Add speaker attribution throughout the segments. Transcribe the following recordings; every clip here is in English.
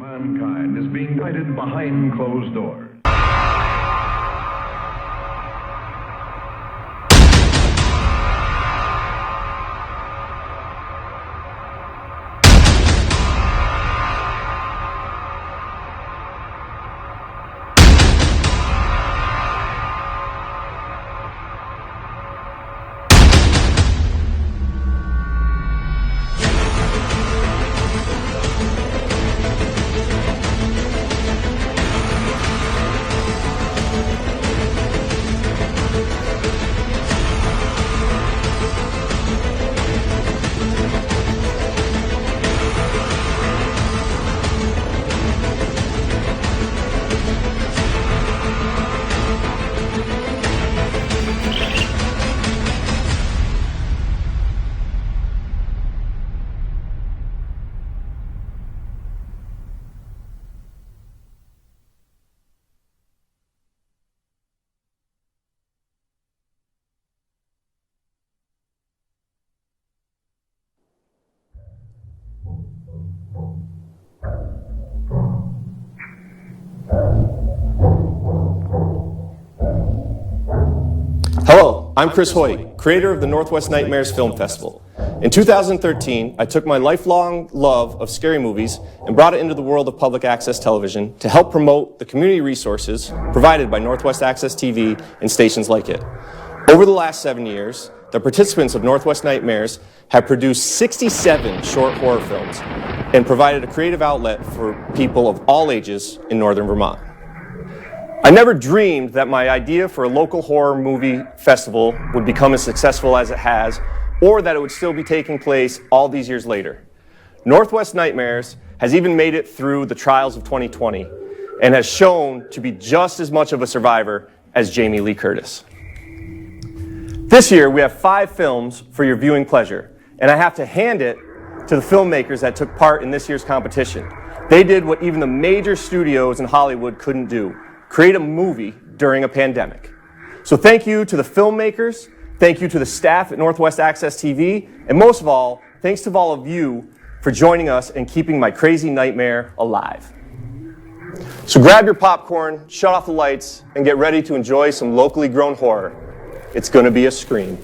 Speaker 1: Mankind is being guided behind closed doors.
Speaker 2: Hello, I'm Chris Hoyt, creator of the Northwest Nightmares Film Festival. In 2013, I took my lifelong love of scary movies and brought it into the world of public access television to help promote the community resources provided by Northwest Access TV and stations like it. Over the last 7 years, the participants of Northwest Nightmares have produced 67 short horror films and provided a creative outlet for people of all ages in northern Vermont. I never dreamed that my idea for a local horror movie festival would become as successful as it has, or that it would still be taking place all these years later. Northwest Nightmares has even made it through the trials of 2020 and has shown to be just as much of a survivor as Jamie Lee Curtis. This year, we have 5 films for your viewing pleasure, and I have to hand it to the filmmakers that took part in this year's competition. They did what even the major studios in Hollywood couldn't do: create a movie during a pandemic. So thank you to the filmmakers, thank you to the staff at Northwest Access TV, and most of all, thanks to all of you for joining us and keeping my crazy nightmare alive. So grab your popcorn, shut off the lights, and get ready to enjoy some locally grown horror. It's gonna be a scream.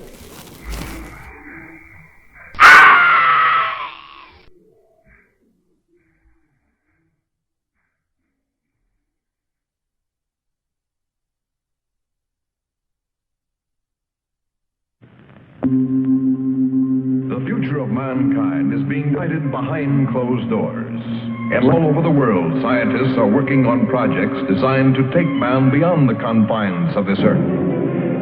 Speaker 1: The future of mankind is being guided behind closed doors. And all over the world, scientists are working on projects designed to take man beyond the confines of this earth.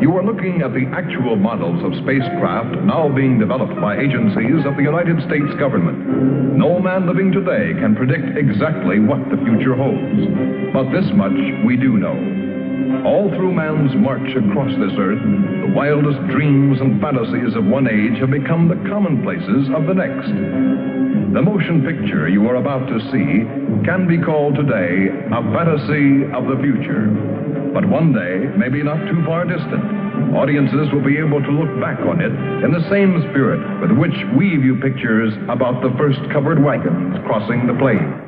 Speaker 1: You are looking at the actual models of spacecraft now being developed by agencies of the United States government. No man living today can predict exactly what the future holds. But this much we do know. All through man's march across this earth, the wildest dreams and fantasies of one age have become the commonplaces of the next. The motion picture you are about to see can be called today a fantasy of the future. But one day, maybe not too far distant, audiences will be able to look back on it in the same spirit with which we view pictures about the first covered wagons crossing the plain.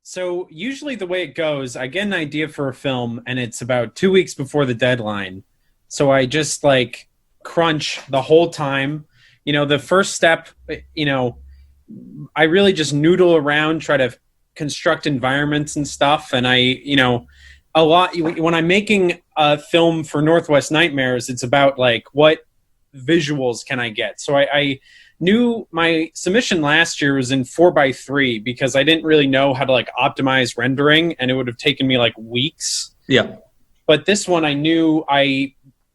Speaker 3: So usually the way it goes, I get an idea for a film and it's about 2 weeks before the deadline. So I just like crunch the whole time. The first step, you know, I really just noodle around, try to construct environments and stuff. And a lot when I'm making a film for Northwest Nightmares, it's about like what visuals can I get. So I knew my submission last year was in 4:3 because I didn't really know how to like optimize rendering, and it would have taken me like weeks.
Speaker 4: Yeah.
Speaker 3: But this one, I knew I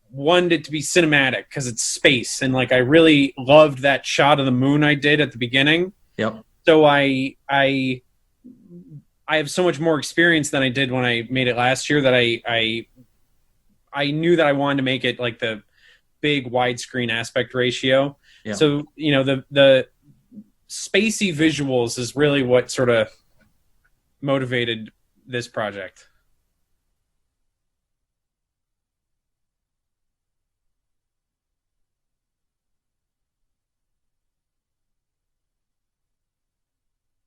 Speaker 3: wanted it to be cinematic because it's space, and like I really loved that shot of the moon I did at the beginning.
Speaker 4: Yep.
Speaker 3: So I have so much more experience than I did when I made it last year that I knew that I wanted to make it like the big widescreen aspect ratio.
Speaker 4: Yeah.
Speaker 3: So, the spacey visuals is really what sort of motivated this project.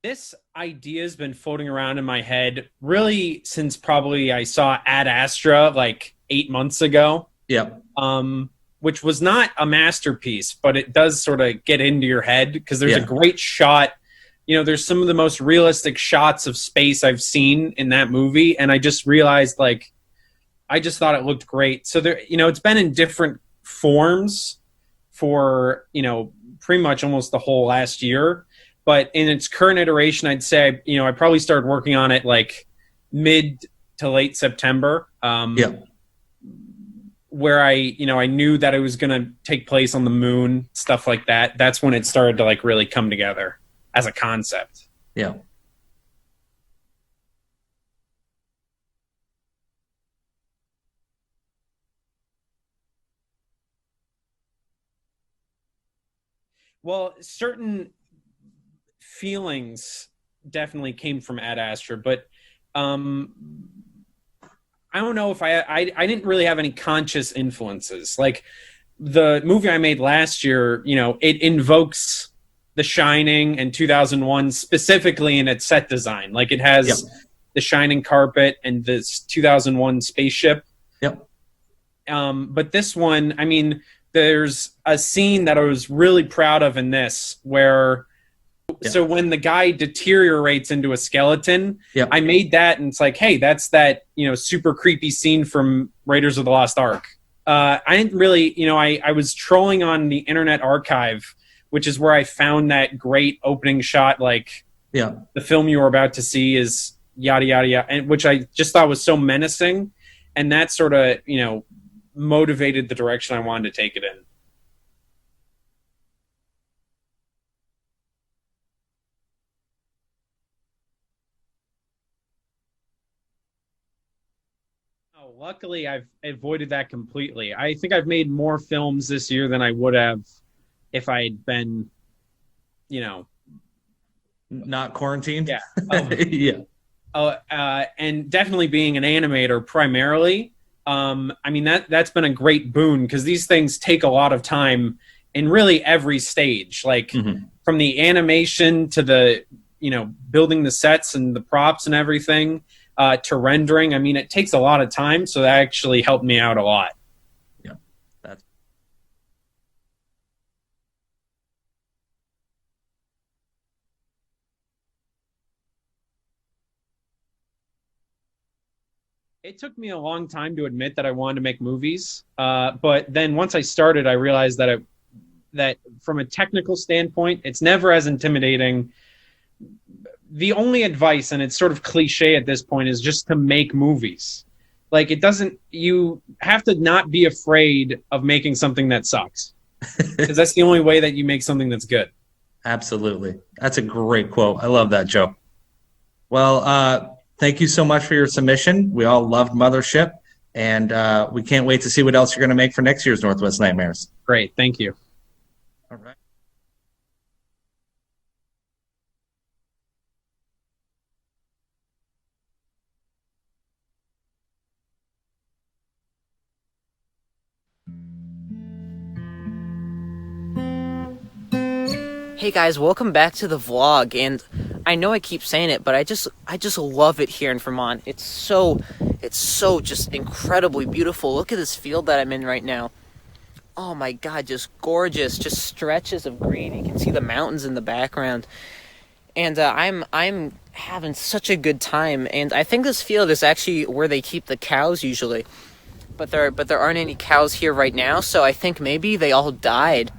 Speaker 3: This idea has been floating around in my head really since probably I saw Ad Astra like 8 months ago.
Speaker 4: Yep.
Speaker 3: Which was not a masterpiece, but it does sort of get into your head because there's a
Speaker 4: Yeah.
Speaker 3: great shot. There's some of the most realistic shots of space I've seen in that movie, and I just realized like I just thought it looked great. So there, it's been in different forms for pretty much almost the whole last year. But in its current iteration, I'd say, I probably started working on it like mid to late September.
Speaker 4: Yeah.
Speaker 3: Where I knew that it was going to take place on the moon, stuff like that. That's when it started to like really come together as a concept.
Speaker 4: Yeah.
Speaker 3: Well, certain feelings definitely came from Ad Astra, but I don't know if I didn't really have any conscious influences. Like the movie I made last year, it invokes The Shining and 2001 specifically in its set design. Like it has
Speaker 4: Yep.
Speaker 3: the Shining carpet and this 2001 spaceship.
Speaker 4: Yep.
Speaker 3: But this one, I mean, there's a scene that I was really proud of in this where so when the guy deteriorates into a skeleton,
Speaker 4: Yep.
Speaker 3: I made that, and it's like, hey, that's that super creepy scene from Raiders of the Lost Ark. I didn't really, I was trolling on the Internet Archive, which is where I found that great opening shot, like
Speaker 4: Yeah.
Speaker 3: the film you were about to see is yada yada yada, and which I just thought was so menacing, and that sort of motivated the direction I wanted to take it in. Oh, luckily, I've avoided that completely. I think I've made more films this year than I would have if I had been, you know,
Speaker 4: Not quarantined.
Speaker 3: yeah.
Speaker 4: Yeah.
Speaker 3: And definitely being an animator primarily. I mean, that's been a great boon because these things take a lot of time in really every stage, like from the animation to the, building the sets and the props and everything, to rendering. I mean, it takes a lot of time. So that actually helped me out a lot.
Speaker 4: Yeah. That's
Speaker 3: It took me a long time to admit that I wanted to make movies. But then once I started, I realized that from a technical standpoint, it's never as intimidating. The only advice, and it's sort of cliche at this point, is just to make movies. Like you have to not be afraid of making something that sucks. Because that's the only way that you make something that's good.
Speaker 4: absolutely. That's a great quote. I love that, Joe. Well, thank you so much for your submission. We all loved Mothership, and we can't wait to see what else you're going to make for next year's Northwest Nightmares.
Speaker 3: Great. Thank you.
Speaker 4: All right.
Speaker 5: Hey guys, welcome back to the vlog, and I know I keep saying it, but I just love it here in Vermont. It's so just incredibly beautiful. Look at this field that I'm in right now. Oh my God, just gorgeous, just stretches of green. You can see the mountains in the background. And I'm having such a good time. And I think this field is actually where they keep the cows usually. But there aren't any cows here right now, so I think maybe they all died.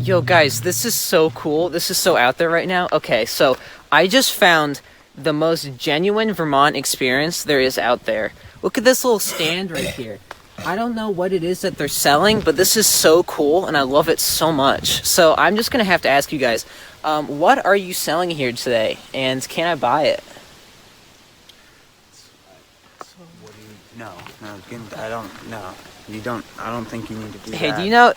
Speaker 5: Yo guys, this is so cool. This is so out there right now. Okay, so I just found the most genuine Vermont experience there is out there. Look at this little stand right here. I don't know what it is that they're selling, but this is so cool and I love it so much. So I'm just gonna have to ask you guys, what are you selling here today, and can I buy it?
Speaker 6: No, I don't. No, you don't. I don't think you need to do that.
Speaker 5: Hey, do you know?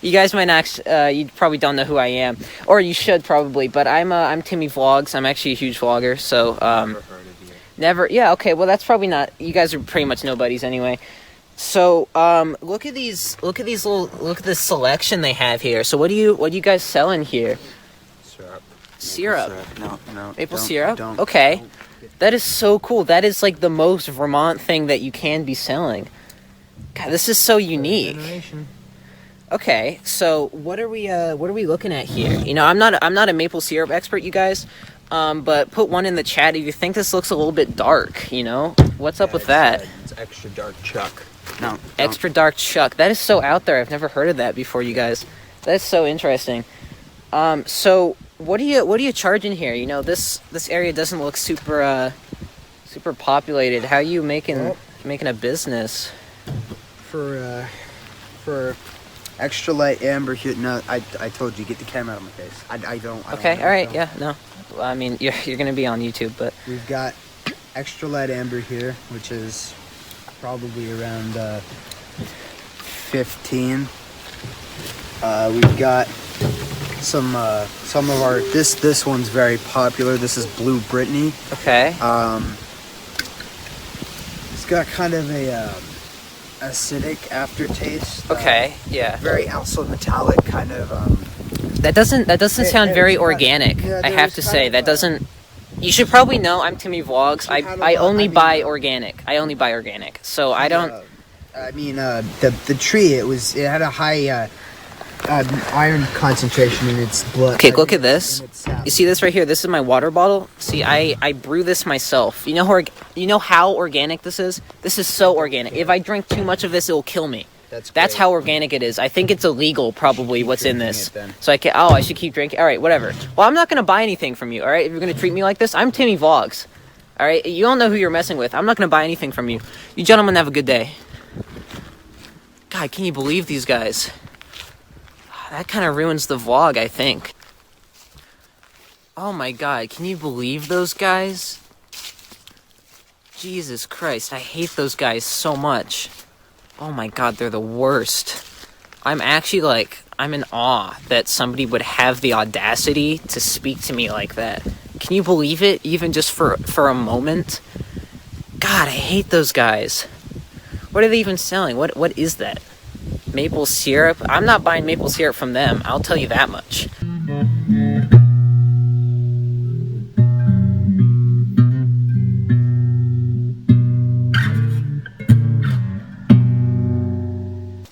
Speaker 5: You guys might not. You probably don't know who I am, or you should probably. But I'm Timmy Vlogs. I'm actually a huge vlogger. So
Speaker 6: Never heard of you.
Speaker 5: never. Yeah. Okay. Well, that's probably not. You guys are pretty much nobodies anyway. So look at these. Look at these little. Look at this selection they have here. So what do you guys selling here?
Speaker 6: Syrup.
Speaker 5: Syrup.
Speaker 6: No.
Speaker 5: Maple
Speaker 6: don't-
Speaker 5: syrup.
Speaker 6: Don't.
Speaker 5: Okay. That is so cool. That is like the most Vermont thing that you can be selling. God, this is so unique. Okay, so what are we looking at here? You know, I'm not a maple syrup expert, you guys. But put one in the chat if you think this looks a little bit dark, you know? What's up with that?
Speaker 6: It's extra dark Chuck. No.
Speaker 5: Extra dark Chuck. That is so out there. I've never heard of that before, you guys. That is so interesting. So what are you charging here? You know, this area doesn't look super populated. How are you making a business?
Speaker 6: For extra light amber here. No, I told you, get the camera out of my face. I don't.
Speaker 5: Okay, all right, yeah, no. Well, I mean, you're gonna be on YouTube, but
Speaker 6: We've got extra light amber here, which is probably around 15. We've got some of our this one's very popular. This is Blue Brittany.
Speaker 5: okay.
Speaker 6: It's got kind of a acidic aftertaste.
Speaker 5: Okay, yeah.
Speaker 6: Very also metallic kind of.
Speaker 5: That doesn't sound very
Speaker 6: it's not-
Speaker 5: organic.
Speaker 6: yeah,
Speaker 5: I
Speaker 6: there
Speaker 5: have
Speaker 6: is
Speaker 5: to
Speaker 6: kind
Speaker 5: say
Speaker 6: of
Speaker 5: that doesn't. You should probably know I'm Timmy Vlogs. I only buy organic. I only buy organic. So I don't.
Speaker 6: The tree. It had a high iron concentration in its blood.
Speaker 5: Okay, look at this.
Speaker 6: in its sap.
Speaker 5: You see this right here? This is my water bottle. See, I brew this myself. You know how organic this is? This is so organic. If I drink too much of this, it will kill me. That's
Speaker 6: great.
Speaker 5: how organic it is. I think it's illegal, probably,
Speaker 6: Keep
Speaker 5: what's in
Speaker 6: drinking
Speaker 5: this.
Speaker 6: it, then.
Speaker 5: So I should keep drinking. All right, whatever. Well, I'm not gonna buy anything from you. All right, if you're gonna treat me like this, I'm Timmy Vlogs. All right, you don't know who you're messing with. I'm not gonna buy anything from you. You gentlemen have a good day. God, can you believe these guys? That kind of ruins the vlog, I think. Oh my God, can you believe those guys? Jesus Christ, I hate those guys so much. Oh my God, they're the worst. I'm actually I'm in awe that somebody would have the audacity to speak to me like that. Can you believe it, even just for a moment? God, I hate those guys. What are they even selling? What is that? Maple syrup? I'm not buying maple syrup from them, I'll tell you that much.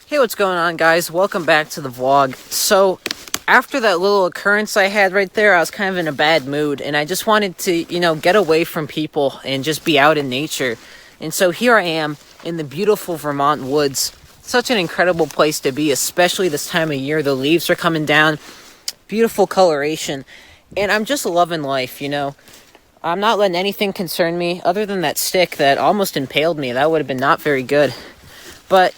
Speaker 5: Hey, what's going on, guys? Welcome back to the vlog. So, after that little occurrence I had right there, I was kind of in a bad mood, and I just wanted to, get away from people and just be out in nature. And so here I am in the beautiful Vermont woods. Such an incredible place to be, especially this time of year. The leaves are coming down, beautiful coloration, and I'm just loving life, I'm not letting anything concern me other than that stick that almost impaled me. That would have been not very good. But,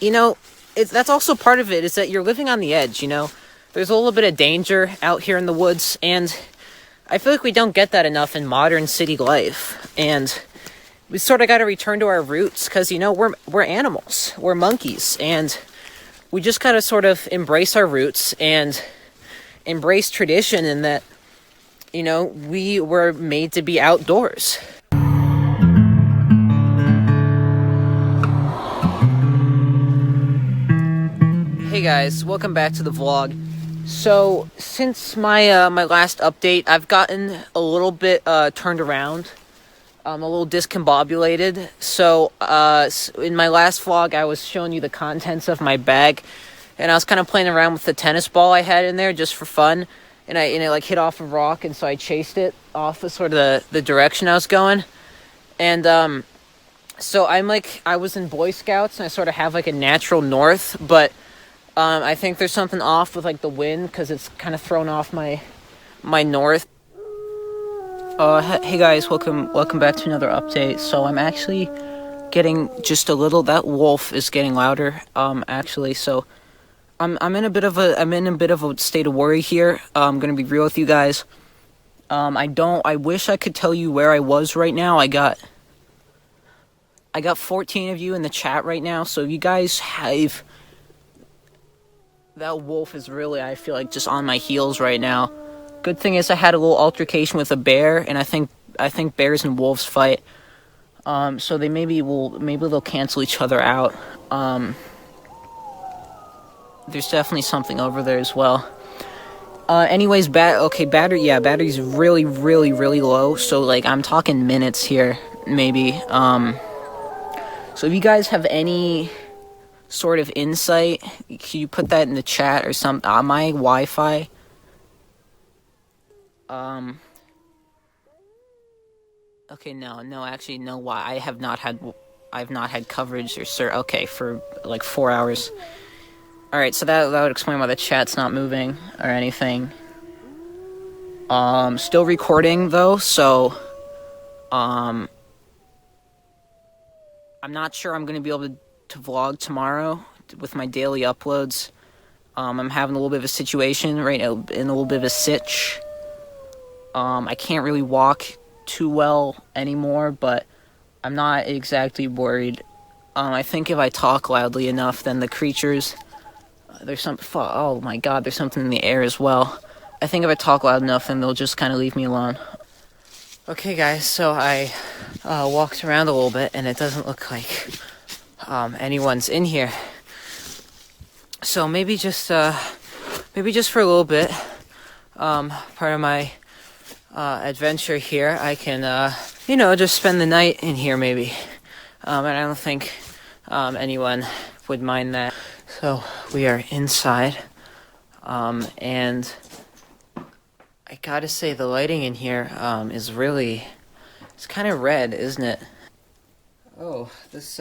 Speaker 5: that's also part of it, is that you're living on the edge, There's a little bit of danger out here in the woods, and I feel like we don't get that enough in modern city life. And we sort of got to return to our roots, because, we're animals. We're monkeys, and we just got to sort of embrace our roots and embrace tradition and that, you know, we were made to be outdoors. Hey guys, welcome back to the vlog. So, since my my last update, I've gotten a little bit turned around. I'm a little discombobulated. So, in my last vlog, I was showing you the contents of my bag, and I was kind of playing around with the tennis ball I had in there just for fun, and it like hit off a rock, and so I chased it off of sort of the direction I was going, and so I was in Boy Scouts, and I sort of have like a natural north, but I think there's something off with like the wind because it's kind of thrown off my north. Hey guys, welcome back to another update. So I'm actually getting just a little. That wolf is getting louder. Actually, so I'm in a bit of a state of worry here. I'm gonna be real with you guys. I wish I could tell you where I was right now. I got 14 of you in the chat right now. So you guys have. That wolf is really, I feel like, just on my heels right now. Good thing is I had a little altercation with a bear, and I think bears and wolves fight. So they maybe they'll cancel each other out. There's definitely something over there as well. Anyways, battery's really, really, really low. So like I'm talking minutes here, maybe. So if you guys have any sort of insight, can you put that in the chat or something? My Wi-Fi. Okay, no, actually, no. Why? I've not had coverage for like 4 hours. All right, so that would explain why the chat's not moving or anything. Still recording though, so I'm not sure I'm gonna be able to vlog tomorrow with my daily uploads. I'm having a little bit of a situation right now, in a little bit of a sitch. I can't really walk too well anymore, but I'm not exactly worried. I think if I talk loudly enough, then the creatures, oh my god, there's something in the air as well. I think if I talk loud enough, then they'll just kind of leave me alone. Okay guys, so I walked around a little bit, and it doesn't look like anyone's in here. So maybe just for a little bit, part of my adventure here, I can just spend the night in here maybe. And I don't think anyone would mind that. So we are inside, and I gotta say the lighting in here is really, it's kind of red, isn't it? Oh, this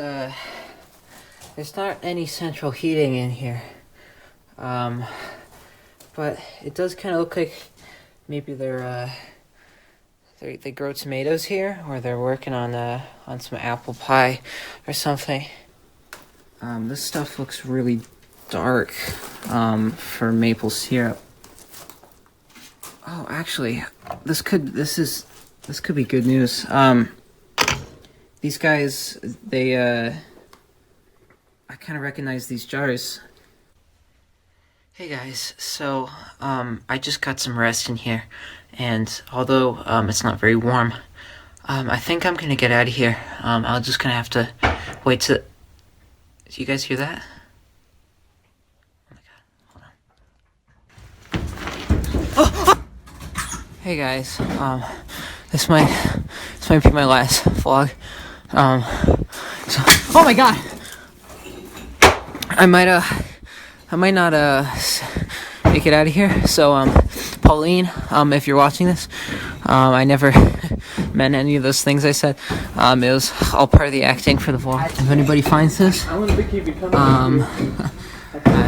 Speaker 5: there's not any central heating in here, but it does kind of look like maybe they grow tomatoes here, or they're working on some apple pie or something. This stuff looks really dark for maple syrup. Oh, actually, this could be good news. These guys, I kind of recognize these jars. Hey guys, so I just got some rest in here, and although it's not very warm, I think I'm gonna get out of here. I'll just gonna have to wait to. Do you guys hear that? Oh my god, hold on. Hey guys, this might be my last vlog. Oh my god, I might not make it out of here. So Pauline, if you're watching this, I never meant any of those things I said. It was all part of the acting for the vlog. If anybody finds this, I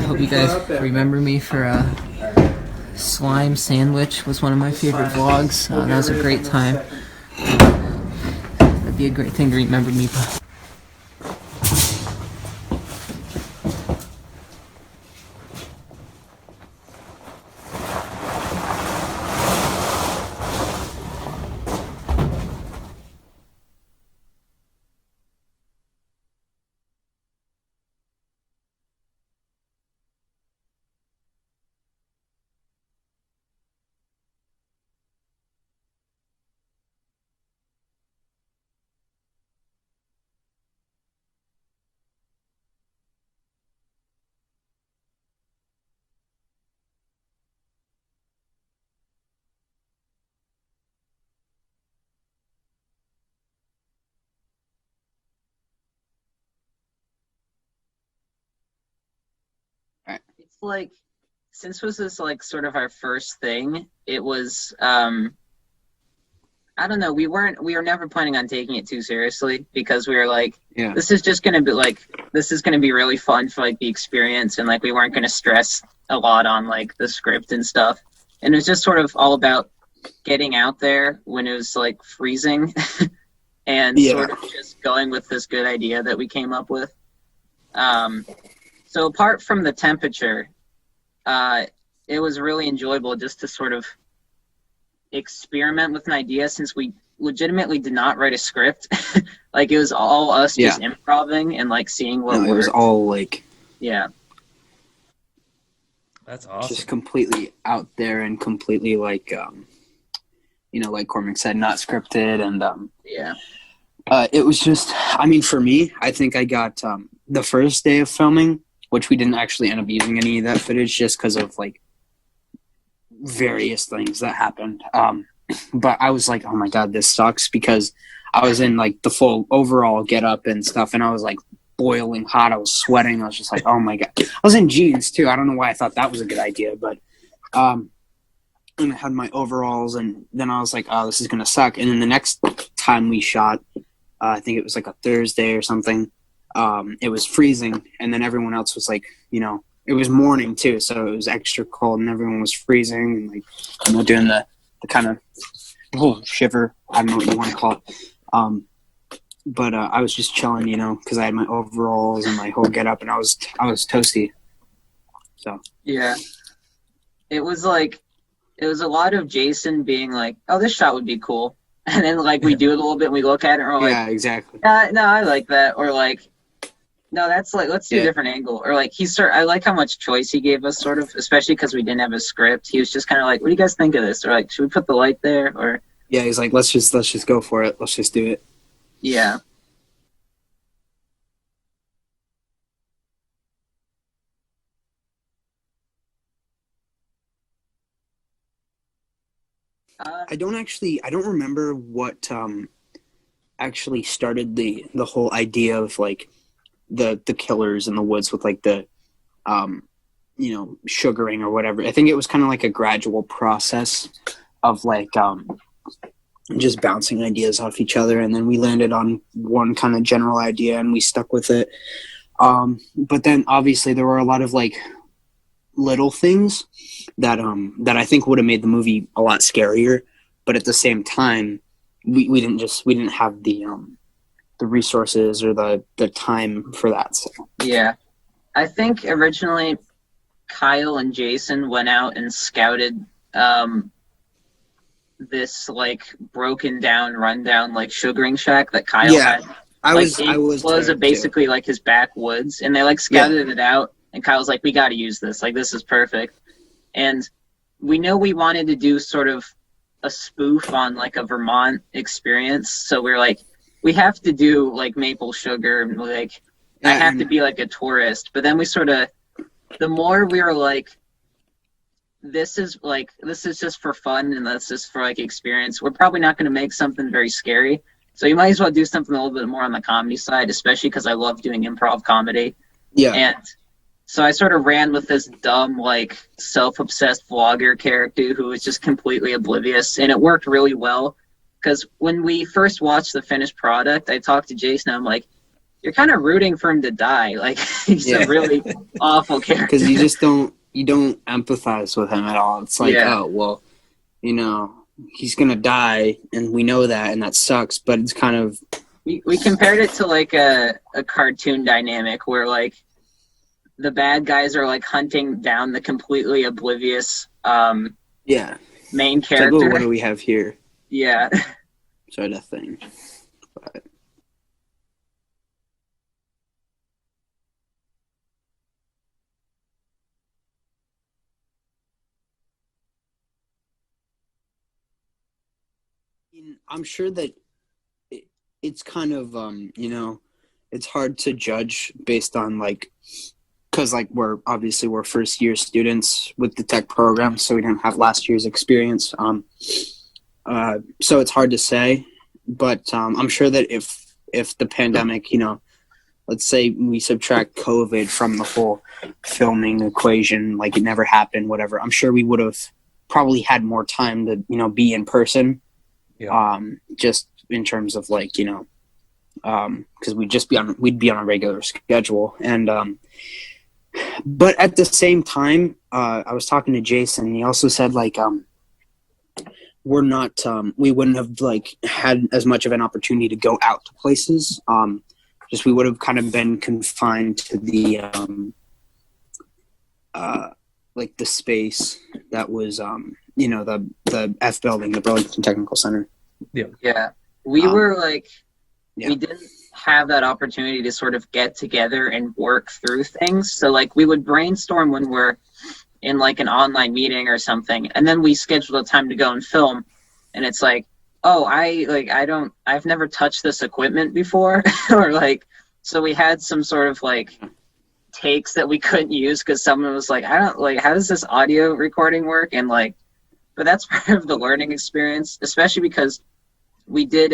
Speaker 5: hope you guys remember me for slime sandwich was one of my favorite vlogs. That was a great time. That'd be a great thing to remember me by. It's like, since this was like sort of our first thing, it was I don't know, we were never planning on taking it too seriously, because we were like,
Speaker 6: Yeah.
Speaker 5: this is gonna be really fun for like the experience, and like we weren't gonna stress a lot on like the script and stuff. And it was just sort of all about getting out there when it was like freezing and sort of just going with this good idea that we came up with. So apart from the temperature, it was really enjoyable just to sort of experiment with an idea, since we legitimately did not write a script. Like, it was all us just improvising and like seeing what worked.
Speaker 6: It was all like
Speaker 4: That's awesome.
Speaker 6: just completely out there and completely like like Cormac said, not scripted. And it was just, I mean, for me, I think I got the first day of filming, which we didn't actually end up using any of that footage just because of like various things that happened. But I was like, oh my God, this sucks, because I was in like the full overall get up and stuff, and I was like boiling hot. I was sweating. I was just like, oh my God. I was in jeans too. I don't know why I thought that was a good idea, but and I had my overalls, and then I was like, oh, this is gonna suck. And then the next time we shot, I think it was like a Thursday or something, it was freezing, and then everyone else was like, it was morning too, so it was extra cold, and everyone was freezing and like, doing the kind of shiver. I don't know what you want to call it. But I was just chilling, because I had my overalls and my whole get up, and I was toasty. So
Speaker 5: yeah, it was a lot of Jason being like, "Oh, this shot would be cool," and then like we do it a little bit, and we look at it, and we're like,
Speaker 6: "Yeah, exactly."
Speaker 5: No, I like that, or like, no, that's like, let's do a different angle, or like I like how much choice he gave us, sort of, especially because we didn't have a script. He was just kind of like, "What do you guys think of this?" Or like, "Should we put the light there?" Or
Speaker 6: yeah, he's like, "Let's just go for it. Let's just do it."
Speaker 5: Yeah.
Speaker 6: I don't remember what actually started the whole idea of like the killers in the woods with like the sugaring or whatever. I think it was kind of like a gradual process of like just bouncing ideas off each other, and then we landed on one kind of general idea and we stuck with it. But then obviously there were a lot of like little things that I think would have made the movie a lot scarier, but at the same time we didn't have the resources or the time for that. So
Speaker 5: yeah, I think originally Kyle and Jason went out and scouted this like broken down, rundown like sugaring shack that Kyle had.
Speaker 6: I was
Speaker 5: basically like his backwoods, and they like scouted it out, and Kyle's like, "We got to use this. Like, this is perfect." And we know we wanted to do sort of a spoof on like a Vermont experience, so we're like, we have to do like maple sugar, and like I have to be like a tourist. But then we sort of, the more we were like, this is just for fun, and this is for like experience. We're probably not going to make something very scary, so you might as well do something a little bit more on the comedy side, especially because I love doing improv comedy.
Speaker 6: Yeah.
Speaker 5: And so I sort of ran with this dumb, like, self-obsessed vlogger character who was just completely oblivious, and it worked really well. Because when we first watched the finished product, I talked to Jason, I'm like, you're kind of rooting for him to die. Like, he's a really awful character.
Speaker 6: Because you don't empathize with him at all. It's like, oh, well, he's going to die, and we know that, and that sucks, but it's kind of...
Speaker 5: We compared it to, like, a cartoon dynamic where, like, the bad guys are, like, hunting down the completely oblivious main character.
Speaker 6: Like, what do we have here?
Speaker 5: Yeah.
Speaker 6: Sort of thing. But... I'm sure that it's kind of, it's hard to judge based on, like, because, like, we're first year students with the tech program, so we didn't have last year's experience. So it's hard to say, but I'm sure that if the pandemic, let's say we subtract COVID from the whole filming equation, like it never happened, whatever, I'm sure we would have probably had more time to, be in person.
Speaker 4: Yeah.
Speaker 6: Just in terms of like, because we'd be on a regular schedule. And, but at the same time, I was talking to Jason, and he also said like, we're not, we wouldn't have like had as much of an opportunity to go out to places. Just we would have kind of been confined to the, like the space that was, the F building, the Burlington Technical Center.
Speaker 5: Yeah. We were like,
Speaker 6: yeah.
Speaker 5: we didn't have that opportunity to sort of get together and work through things. So like we would brainstorm when we're in like an online meeting or something, and then we scheduled a time to go and film, and it's like, oh, I've never touched this equipment before or like, so we had some sort of like takes that we couldn't use because someone was like, I don't like, how does this audio recording work? And like, but that's part of the learning experience, especially because we did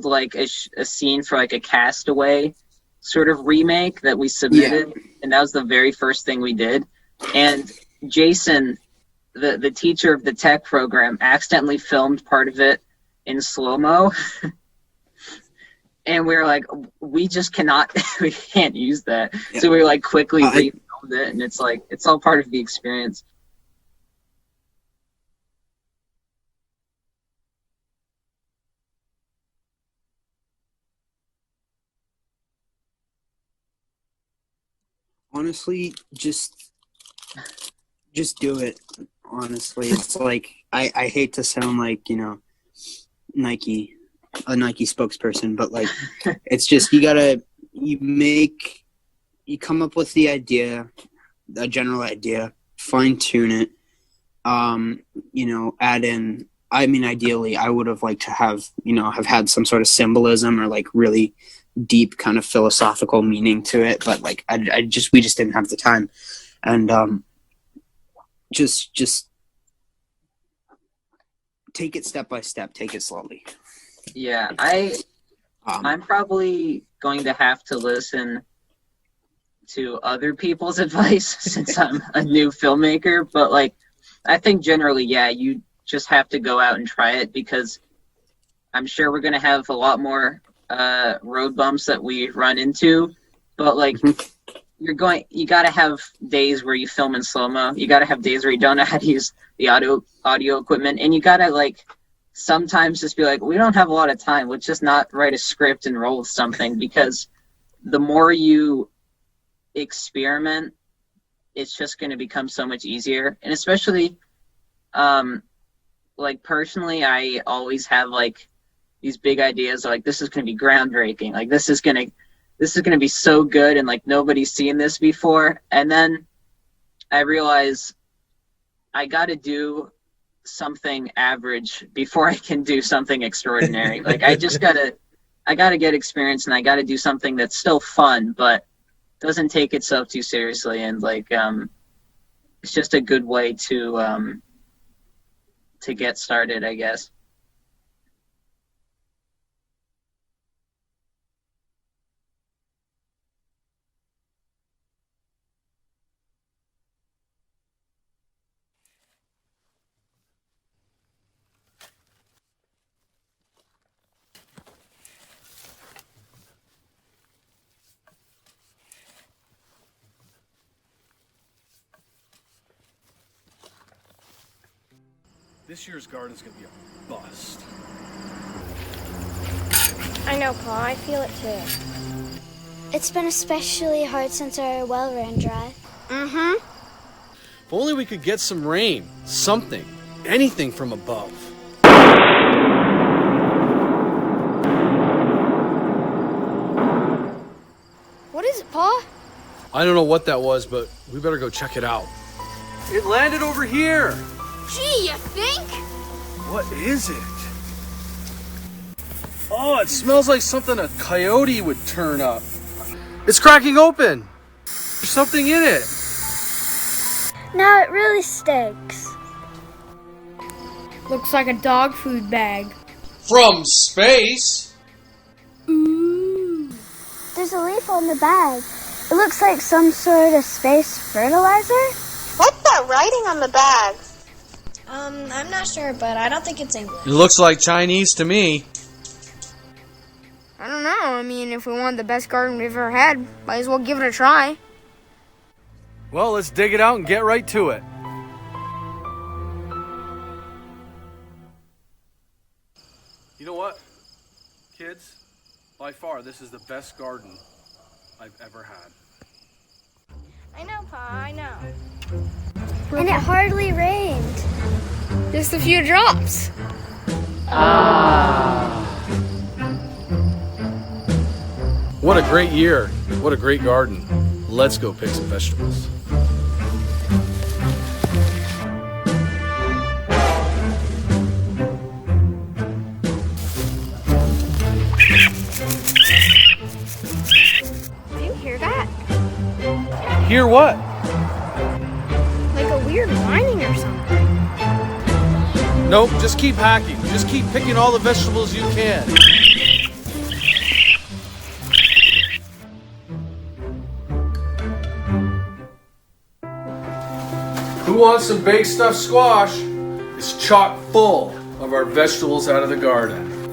Speaker 5: like a scene for like a Castaway sort of remake that we submitted, and that was the very first thing we did. And Jason, the teacher of the tech program, accidentally filmed part of it in slow-mo. And we were like, we just we can't use that. Yeah. So we like quickly refilmed it, and it's like, it's all part of the experience.
Speaker 6: Honestly, just do it. Honestly, it's like, I hate to sound like, Nike, a Nike spokesperson, but like, it's just, you come up with the idea, a general idea, fine tune it, add in, I mean, ideally I would have liked to have had some sort of symbolism or like really deep kind of philosophical meaning to it, but like we just didn't have the time. And just take it step by step, take it slowly.
Speaker 5: Yeah, I'm probably going to have to listen to other people's advice since I'm a new filmmaker, but like, I think generally, yeah, you just have to go out and try it, because I'm sure we're going to have a lot more road bumps that we run into, but like, you got to have days where you film in slow-mo. You got to have days where you don't know how to use the audio equipment, and you got to like sometimes just be like, we don't have a lot of time. Let's just not write a script and roll with something, because the more you experiment, it's just going to become so much easier. And especially, like personally, I always have like these big ideas, like this is going to be groundbreaking. Like this is going to be so good, and like nobody's seen this before. And then I realize I got to do something average before I can do something extraordinary. Like I got to get experience, and I got to do something that's still fun, but doesn't take itself too seriously. And like, it's just a good way to get started, I guess.
Speaker 7: This year's garden's gonna be a bust.
Speaker 8: I know, Paul. I feel it too. It's been especially hard since our well ran dry. Mm-hmm.
Speaker 7: If only we could get some rain. Something. Anything from above.
Speaker 8: What is it, Paul?
Speaker 7: I don't know what that was, but we better go check it out. It landed over here!
Speaker 8: Gee, you think?
Speaker 7: What is it? Oh, it smells like something a coyote would turn up. It's cracking open. There's something in it.
Speaker 8: No, it really stinks.
Speaker 9: Looks like a dog food bag.
Speaker 10: From space?
Speaker 9: Ooh.
Speaker 8: There's a leaf on the bag. It looks like some sort of space fertilizer.
Speaker 9: What's that writing on the bag?
Speaker 10: I'm not sure, but I don't think it's English.
Speaker 7: It looks like Chinese to me.
Speaker 11: I don't know. I mean, if we want the best garden we've ever had, might as well give it a try.
Speaker 7: Well, let's dig it out and get right to it. You know what, kids? By far, this is the best garden I've ever had.
Speaker 11: I know, Pa, I know.
Speaker 8: And it hardly rained.
Speaker 11: Just a few drops.
Speaker 7: What a great year. What a great garden. Let's go pick some vegetables.
Speaker 11: Do you hear that?
Speaker 7: Hear what?
Speaker 11: Like a weird whining or something.
Speaker 7: Nope, just keep hacking. Just keep picking all the vegetables you can. Who wants some baked stuffed squash? It's chock full of our vegetables out of the garden.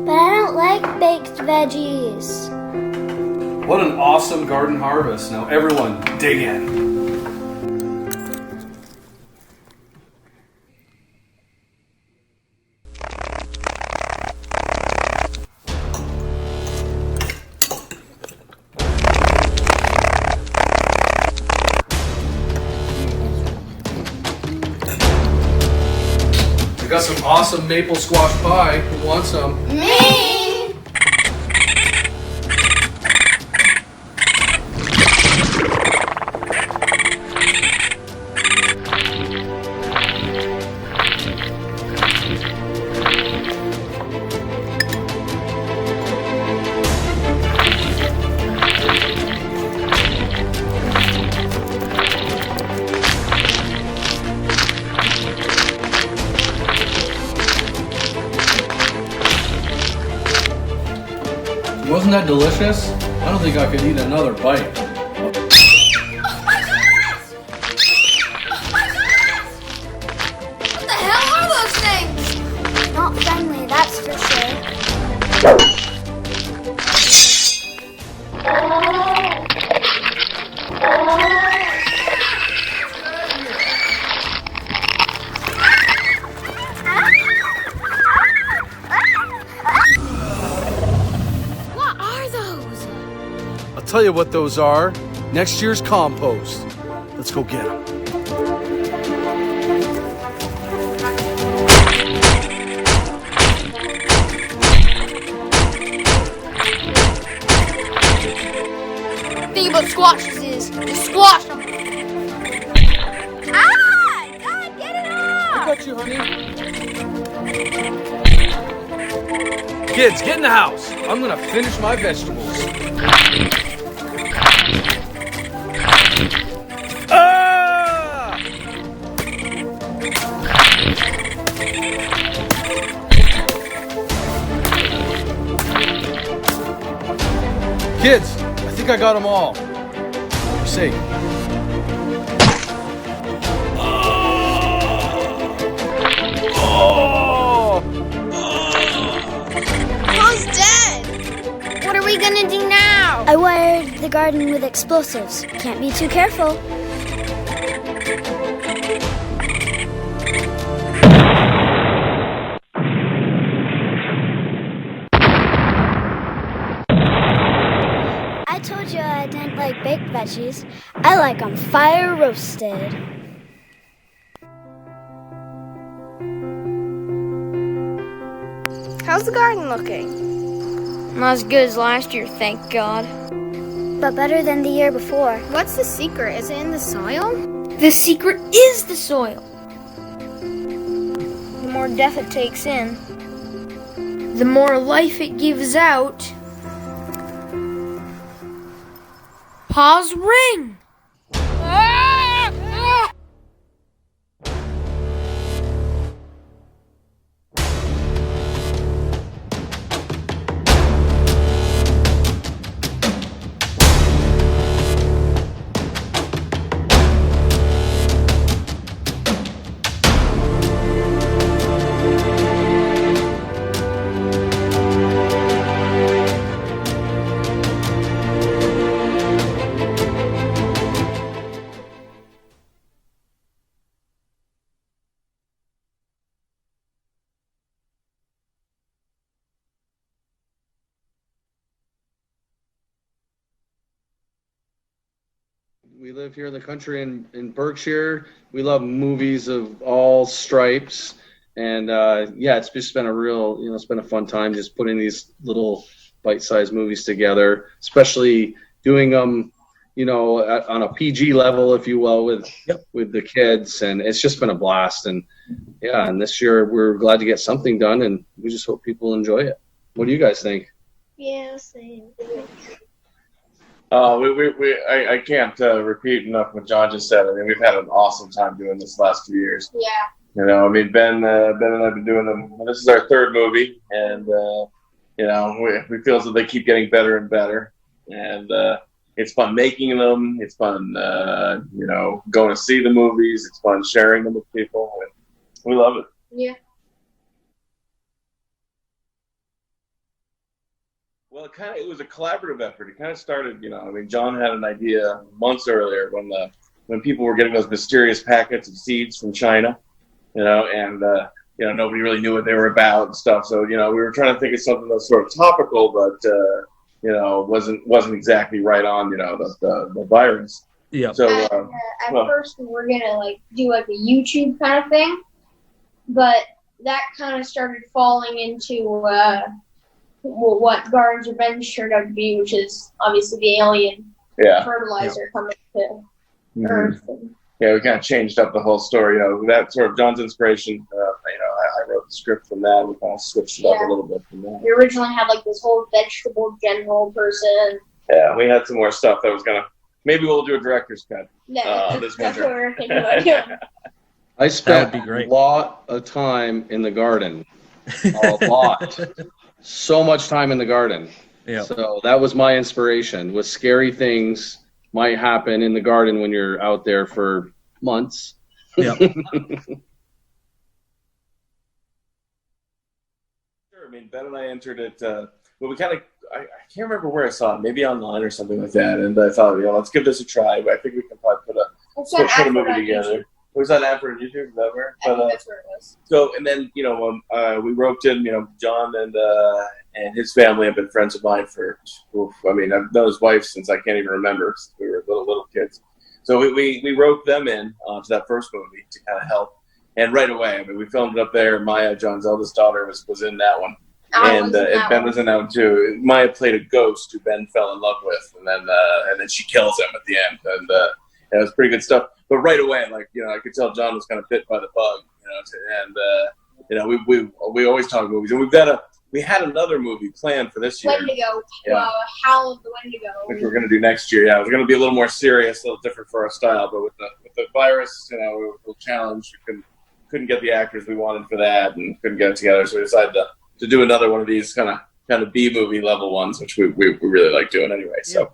Speaker 8: But I don't like baked veggies.
Speaker 7: What an awesome garden harvest. Now everyone, dig in. I got some awesome maple squash pie. Who wants some?
Speaker 8: Me!
Speaker 7: Wasn't that delicious? I don't think I could eat another bite.
Speaker 11: What the hell are those things?
Speaker 8: Not friendly, that's for sure.
Speaker 11: What are those?
Speaker 7: I'll tell you what those are. Next year's compost. Let's go get them.
Speaker 11: Thing about squashes is you squash them. Ah! God, get it off!
Speaker 7: I got you, honey. Kids, get in the house. I'm gonna finish my vegetables. Ah! Kids, I think I got them all. You're safe. Oh!
Speaker 11: Pa's dead! What are we gonna do now?
Speaker 8: I wired the garden with explosives. Can't be too careful. I told you I didn't like baked veggies. I like 'em fire roasted.
Speaker 11: How's the garden looking? Not as good as last year, thank God.
Speaker 8: But better than the year before.
Speaker 11: What's the secret? Is it in the soil? The secret is the soil. The more death it takes in, the more life it gives out. Pa's ring!
Speaker 12: We live here in the country in Berkshire. We love movies of all stripes. And it's just been it's been a fun time just putting these little bite-sized movies together, especially doing them, on a PG level, if you will, with the kids. And it's just been a blast. And and this year we're glad to get something done, and we just hope people enjoy it. What do you guys think?
Speaker 10: Yeah, same.
Speaker 13: I can't repeat enough what John just said. I mean, we've had an awesome time doing this last 2 years.
Speaker 10: Yeah.
Speaker 13: Ben and I have been doing them. This is our third movie, and we feel that they keep getting better and better. And it's fun making them. It's fun, going to see the movies. It's fun sharing them with people. And we love it.
Speaker 10: Yeah.
Speaker 13: Well, it was a collaborative effort. It kind of started, John had an idea months earlier when people were getting those mysterious packets of seeds from China, and nobody really knew what they were about and stuff. So, we were trying to think of something that was sort of topical, but wasn't exactly right on, the virus.
Speaker 4: Yeah.
Speaker 13: So
Speaker 10: at first we were gonna do a YouTube kind of thing, but that kind of started falling into what Guardians of Revenge turned out to be, which is obviously the alien fertilizer coming to Earth.
Speaker 13: Yeah, we kind of changed up the whole story. That sort of John's inspiration. I wrote the script from that. We kind of switched it up a little bit from that.
Speaker 10: We originally had this whole vegetable general person.
Speaker 13: Yeah, we had some more stuff that was maybe we'll do a director's cut this
Speaker 10: That's
Speaker 13: winter.
Speaker 10: what we're thinking about doing.
Speaker 12: I spent a lot of time in the garden. A lot. So much time in the garden.
Speaker 4: Yeah.
Speaker 12: So that was my inspiration. Was scary things might happen in the garden when you're out there for months.
Speaker 4: Yeah.
Speaker 13: Sure. I mean, Ben and I entered it. But we I can't remember where I saw it. Maybe online or something like that. And I thought, let's give this a try. I think we can probably put a movie together. Was that ad for YouTube? Is that where?
Speaker 10: I think that's where it was.
Speaker 13: So, and then, we roped in, John and his family have been friends of mine for, I've known his wife since I can't even remember. We were little kids. So we roped them in to that first movie to kind of help. And right away, we filmed it up there. Maya, John's eldest daughter, was in that one. And Ben was in that one too. Maya played a ghost who Ben fell in love with. And then she kills him at the end. And it was pretty good stuff. But right away, I could tell John was kind of bit by the bug, we always talk movies, and we had another movie planned for this year.
Speaker 10: Wendigo, Howl of the Wendigo,
Speaker 13: which we're going to do next year. Yeah, it was going to be a little more serious, a little different for our style, but with the virus, we were a little challenged. We couldn't get the actors we wanted for that, and couldn't get it together, so we decided to do another one of these kind of B movie level ones, which we really like doing anyway. So.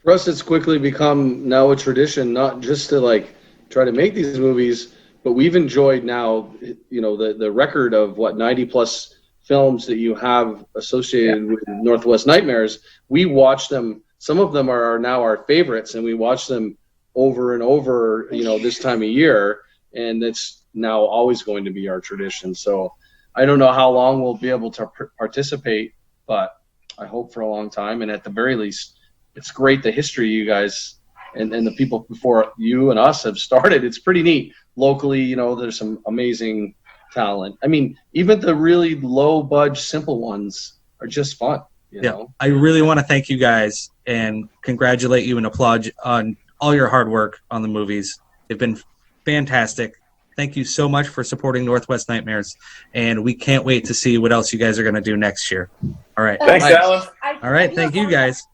Speaker 12: For us, it's quickly become now a tradition, not just to try to make these movies, but we've enjoyed now, the record of 90 plus films that you have associated with Northwest Nightmares. We watch them. Some of them are now our favorites, and we watch them over and over, this time of year, and it's now always going to be our tradition. So I don't know how long we'll be able to participate, but I hope for a long time. And at the very least, it's great the history you guys and the people before you and us have started. It's pretty neat. Locally, there's some amazing talent. Even the really low budge, simple ones are just fun. You know?
Speaker 4: I really want to thank you guys and congratulate you and applaud on all your hard work on the movies. They've been fantastic. Thank you so much for supporting Northwest Nightmares, and we can't wait to see what else you guys are going to do next year. All right.
Speaker 13: Thanks, Alan.
Speaker 4: All right. Thank you, guys.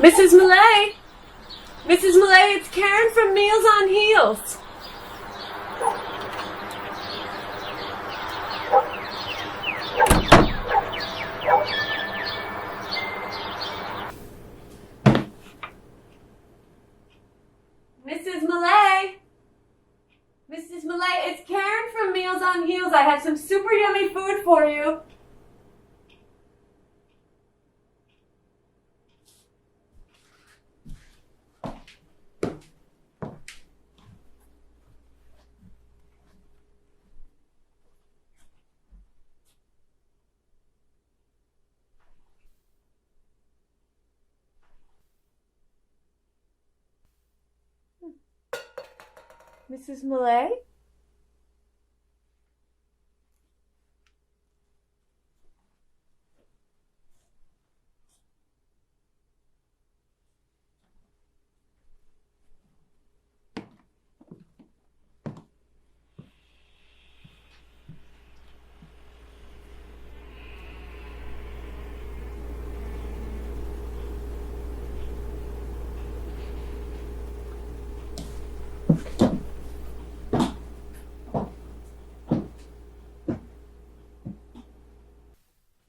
Speaker 14: Mrs. Millay! Mrs. Millay, it's Karen from Meals on Heels. Mrs. Millay! Mrs. Millay, it's Karen from Meals on Heels. I have some super yummy food for you. Mrs. Millay?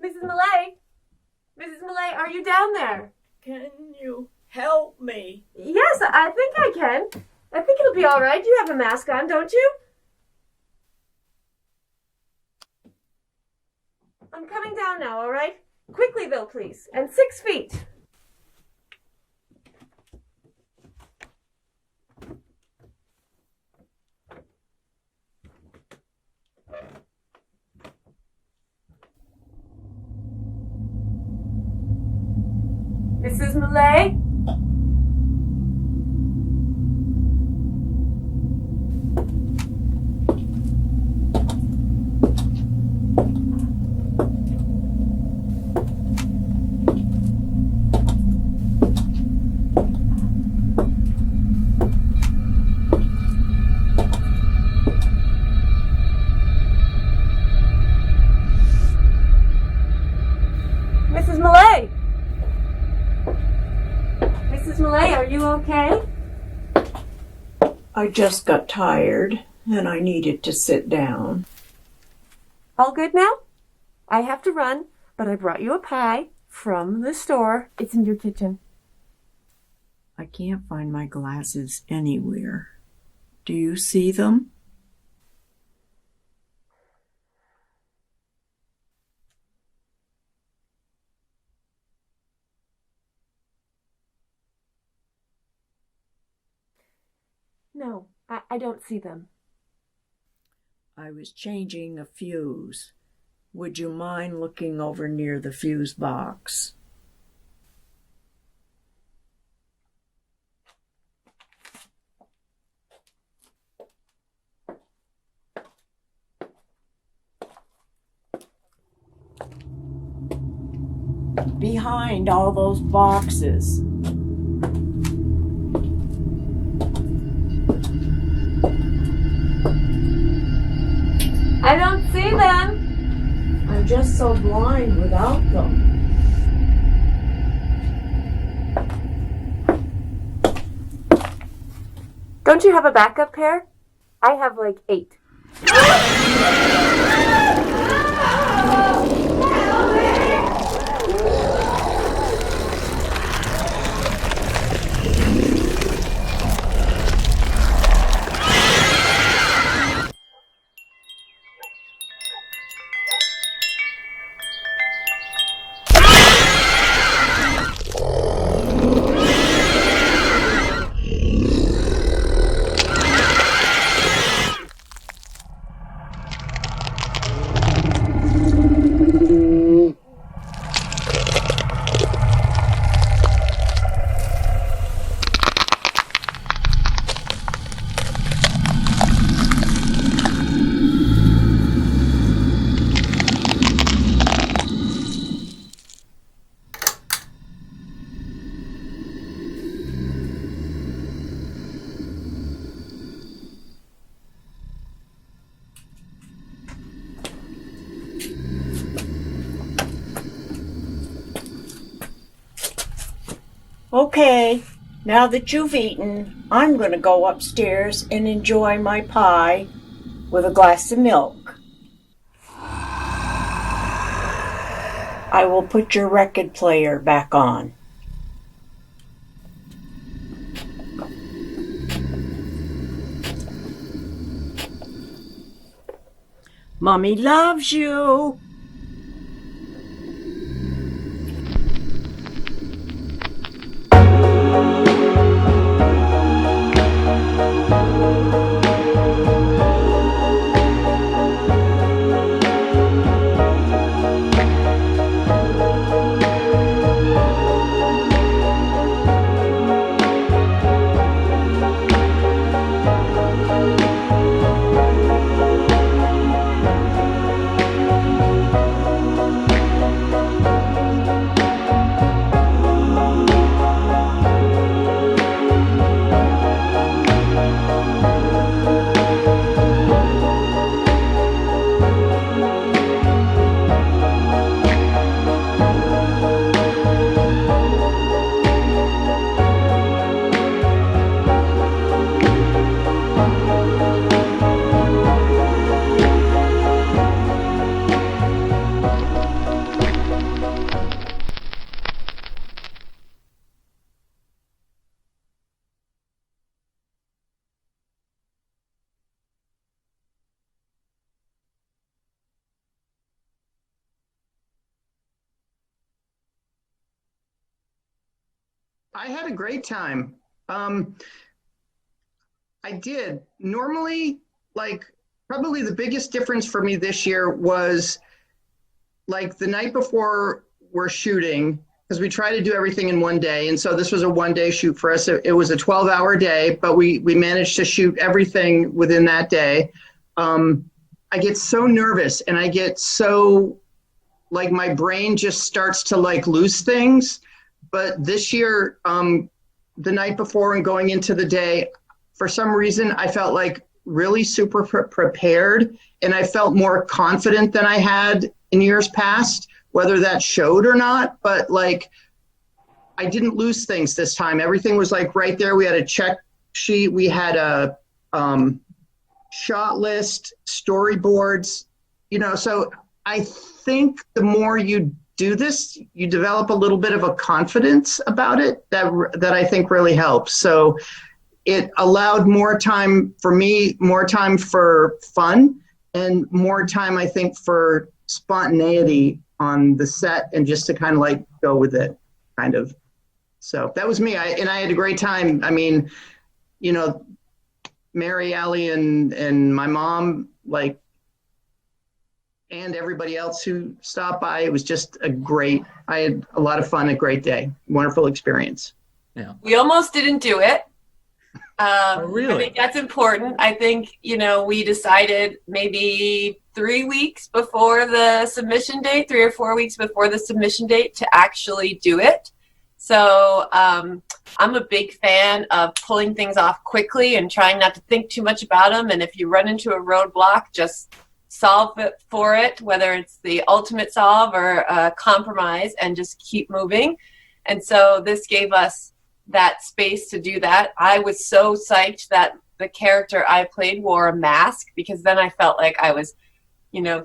Speaker 14: Mrs. Millay? Mrs. Millay, are you down there?
Speaker 15: Can you help me?
Speaker 14: Yes, I think I can. I think it'll be all right. You have a mask on, don't you? I'm coming down now, all right? Quickly, though, please. And 6 feet. Mrs. Millay? Mrs. Millay? Mrs. Millay, are you okay?
Speaker 15: I just got tired and I needed to sit down.
Speaker 14: All good now? I have to run, but I brought you a pie from the store. It's in your kitchen.
Speaker 15: I can't find my glasses anywhere. Do you see them?
Speaker 14: No, I don't see them.
Speaker 15: I was changing a fuse. Would you mind looking over near the fuse box? Behind all those boxes.
Speaker 14: I don't see them.
Speaker 15: I'm just so blind without them.
Speaker 14: Don't you have a backup pair? I have like 8.
Speaker 15: Okay, now that you've eaten, I'm going to go upstairs and enjoy my pie with a glass of milk. I will put your record player back on. Mommy loves you.
Speaker 16: I had a great time. I did. Normally, like, probably the biggest difference for me this year was like the night before we're shooting, because we try to do everything in one day. And so this was a 1 day shoot for us. It was a 12-hour day, but we managed to shoot everything within that day. I get so nervous and I get so, like, my brain just starts to like lose things. But this year, the night before and going into the day, for some reason, I felt like really super prepared, and I felt more confident than I had in years past, whether that showed or not. But like, I didn't lose things this time. Everything was like right there. We had a check sheet. We had a shot list, storyboards, so I think the more you do this, you develop a little bit of a confidence about it that I think really helps. So it allowed more time for me, more time for fun, and more time, I think, for spontaneity on the set and just to kind of like go with it, kind of. So that was me. I had a great time. I mean, Mary, Allie, and my mom, like, and everybody else who stopped by, it was just I had a lot of fun, a great day, wonderful experience.
Speaker 4: Yeah.
Speaker 14: We almost didn't do it.
Speaker 4: Really?
Speaker 14: I think that's important. I think, we decided maybe 3 weeks before the submission date, 3 or 4 weeks before the submission date to actually do it. So I'm a big fan of pulling things off quickly and trying not to think too much about them. And if you run into a roadblock, just solve it for it, whether it's the ultimate solve or a compromise, and just keep moving. And so this gave us that space to do that. I was so psyched that the character I played wore a mask, because then I felt like I was,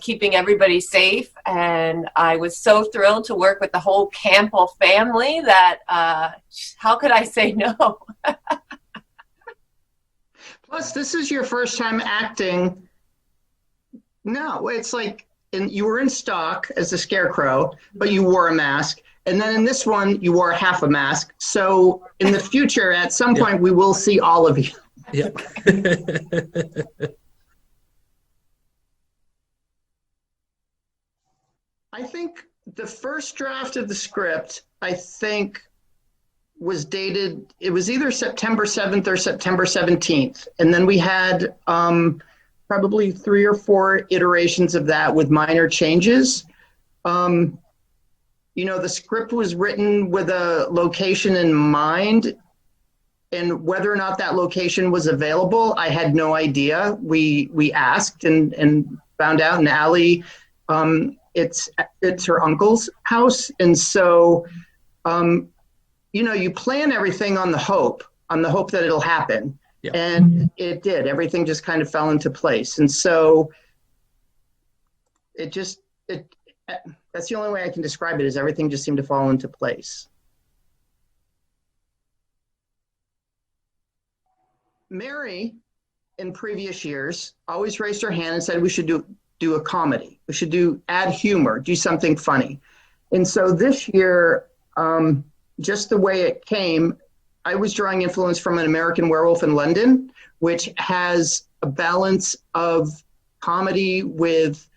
Speaker 14: keeping everybody safe. And I was so thrilled to work with the whole Campbell family that how could I say no?
Speaker 16: Plus, this is your first time acting. No, it's like, and you were in stock as the Scarecrow, but you wore a mask. And then in this one, you wore half a mask. So in the future, at some point, we will see all of you.
Speaker 4: Yeah.
Speaker 16: I think the first draft of the script, was dated, it was either September 7th or September 17th. And then we had probably 3 or 4 iterations of that with minor changes. The script was written with a location in mind, and whether or not that location was available, I had no idea. We asked and found out, and Allie, it's her uncle's house. And so, you plan everything on the hope that it'll happen.
Speaker 4: Yeah.
Speaker 16: And it did. Everything just kind of fell into place. And so that's the only way I can describe it, is everything just seemed to fall into place. Mary, in previous years, always raised her hand and said we should do a comedy. We should add humor, do something funny. And so this year, just the way it came, I was drawing influence from An American Werewolf in London, which has a balance of comedy with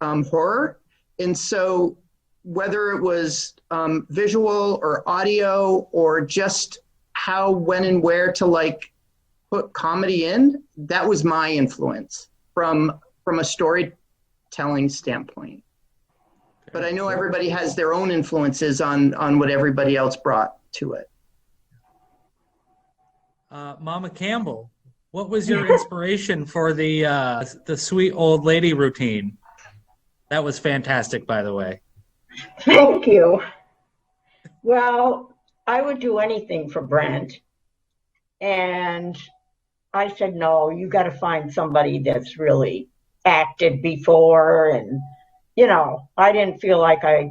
Speaker 16: horror. And so whether it was visual or audio or just how, when, and where to put comedy in, that was my influence from a storytelling standpoint. But I know everybody has their own influences on what everybody else brought to it.
Speaker 4: Mama Campbell, what was your inspiration for the sweet old lady routine? That was fantastic, by the way.
Speaker 15: Thank you. Well, I would do anything for Brent. And I said, no, you got to find somebody that's really acted before. And, I didn't feel like I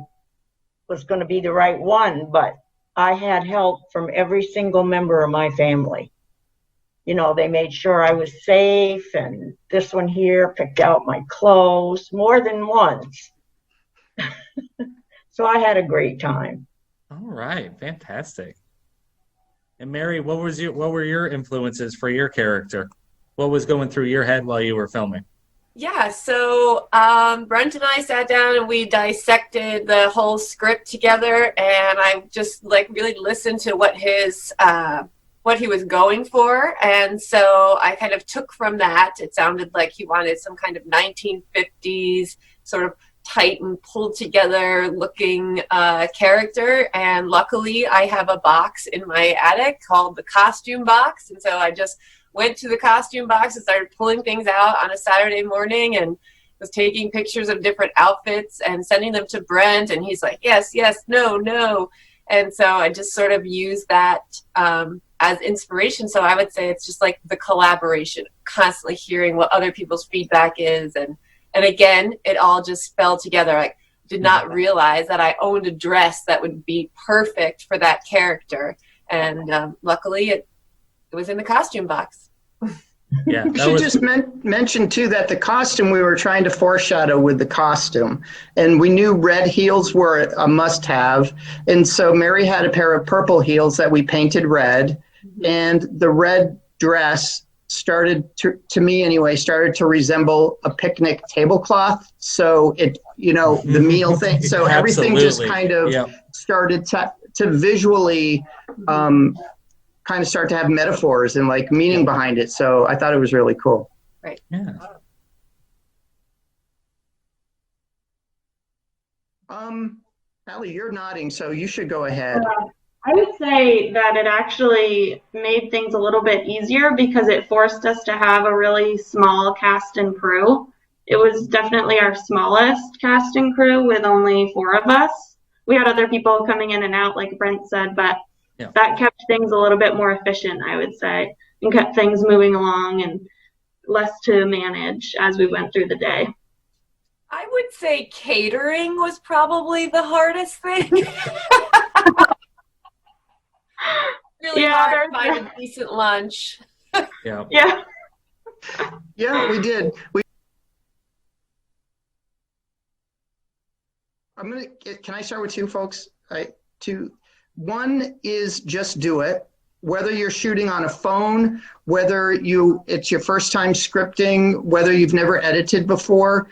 Speaker 15: was going to be the right one, but I had help from every single member of my family. They made sure I was safe, and this one here picked out my clothes more than once. So I had a great time.
Speaker 4: All right, fantastic. And Mary, what were your influences for your character? What was going through your head while you were filming?
Speaker 14: Yeah, so Brent and I sat down and we dissected the whole script together, and I just really listened to what he was going for. And so I kind of took from that. It sounded like he wanted some kind of 1950s sort of tight and pulled together looking character. And luckily I have a box in my attic called the costume box. And so I just went to the costume box and started pulling things out on a Saturday morning and was taking pictures of different outfits and sending them to Brent. And he's like, yes, yes, no, no. And so I just sort of used that as inspiration. So I would say it's just the collaboration, constantly hearing what other people's feedback is. And again, it all just fell together. I did not realize that I owned a dress that would be perfect for that character. And luckily it was in the costume box.
Speaker 4: Yeah,
Speaker 16: you should just mention too that the costume, we were trying to foreshadow with the costume, and we knew red heels were a must-have, and so Mary had a pair of purple heels that we painted red, and the red dress started to me anyway, started to resemble a picnic tablecloth. So it, the meal thing. So everything just kind of started to visually kind of start to have metaphors and meaning behind it. So I thought it was really cool.
Speaker 14: Right.
Speaker 4: Yeah.
Speaker 16: Allie, you're nodding, so you should go ahead.
Speaker 17: I would say that it actually made things a little bit easier because it forced us to have a really small cast and crew. It was definitely our smallest cast and crew with only 4 of us. We had other people coming in and out, like Brent said, but that kept things a little bit more efficient, I would say, and kept things moving along and less to manage as we went through the day.
Speaker 14: I would say catering was probably the hardest thing. Really hard to find a decent lunch.
Speaker 4: Yeah.
Speaker 16: Yeah, we did. Can I start with 2, folks? 2. One is just do it. Whether you're shooting on a phone, whether it's your first time scripting, whether you've never edited before,